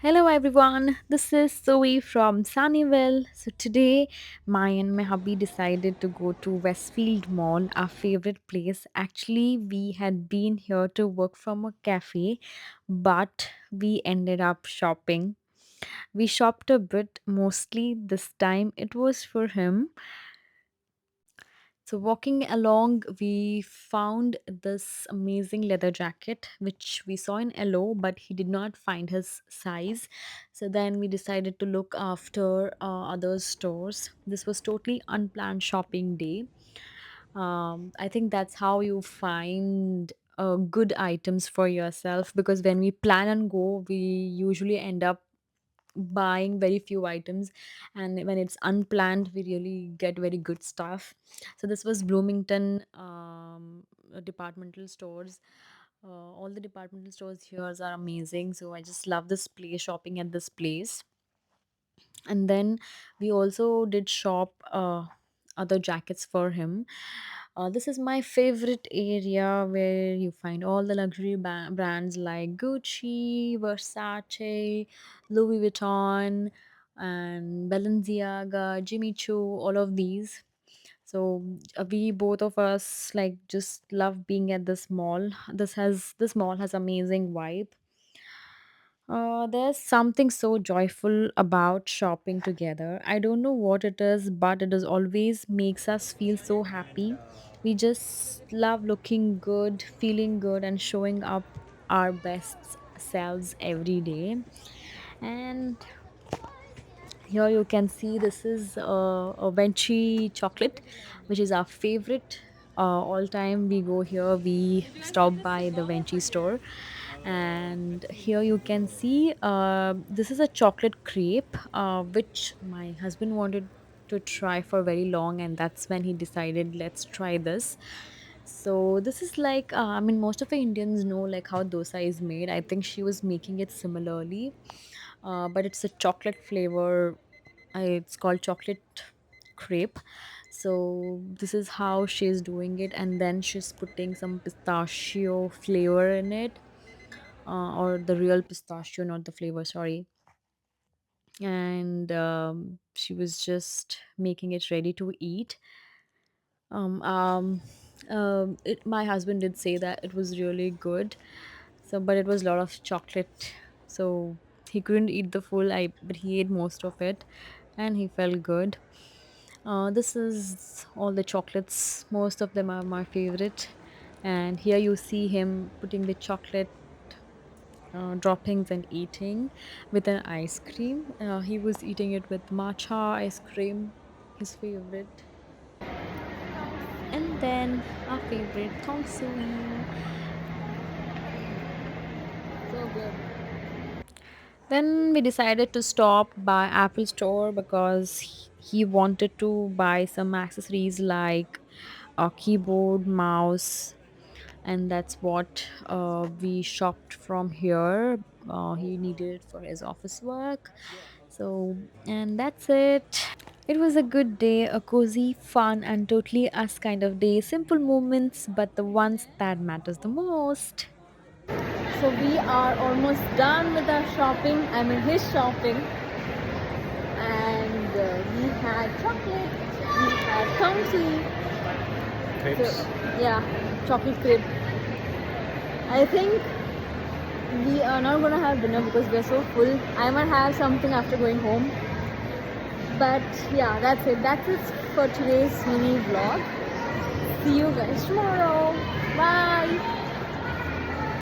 Hello everyone, this is Zoe from Sunnyvale. So today, my and my hubby decided to go to Westfield Mall, our favorite place. Actually, we had been here to work from a cafe, but we ended up shopping. We shopped a bit, mostly this time it was for him. So, walking along, we found this amazing leather jacket, which we saw in yellow, but he did not find his size. So, then we decided to look after other stores. This was totally unplanned shopping day. I think that's how you find good items for yourself because when we plan and go, we usually end up buying very few items, and when it's unplanned we really get very good stuff. So this was Bloomington departmental stores. All the departmental stores here are amazing, so I just love this place, shopping at this place. And then we also did shop other jackets for him. This is my favorite area where you find all the luxury brands like Gucci, Versace, Louis Vuitton, and Balenciaga, Jimmy Choo, all of these. So we both of us like just love being at this mall. This mall has amazing vibe. There's something so joyful about shopping together. I don't know what it is, but it is always makes us feel so happy. We just love looking good, feeling good, and showing up our best selves every day. And here you can see this is a Venchi chocolate, which is our favorite. All time we go here, we stop by the Venchi store, and here you can see this is a chocolate crepe, which my husband wanted to try for very long, and that's when he decided let's try this. So this is like I mean most of the Indians know like how dosa is made. I think she was making it similarly, but it's a chocolate flavor. It's called chocolate crepe. So this is how she's doing it, and then she's putting some pistachio flavor in it, or the real pistachio, not the flavor. Sorry. And she was just making it ready to eat. Um, um, my husband did say that it was really good. So, but it was a lot of chocolate, so he couldn't eat the full. But he ate most of it, and he felt good. This is all the chocolates. Most of them are my favorite. And here you see him putting the chocolate droppings and eating with an ice cream. He was eating it with matcha ice cream, his favorite. And then our favorite Tong Sui. So good. Then we decided to stop by Apple Store because he wanted to buy some accessories like a keyboard, mouse, and that's what we shopped from here. He needed it for his office work. So, and that's it. It was a good day, a cozy, fun, and totally us kind of day. Simple moments, but the ones that matters the most. So we are almost done with our shopping. I mean his shopping, and we had chocolate, we had Tomsy. Crepes. So yeah, chocolate crepe. I think we are not gonna have dinner because we are so full. I might have something after going home. But yeah, that's it. That's it for today's mini vlog. See you guys tomorrow. Bye.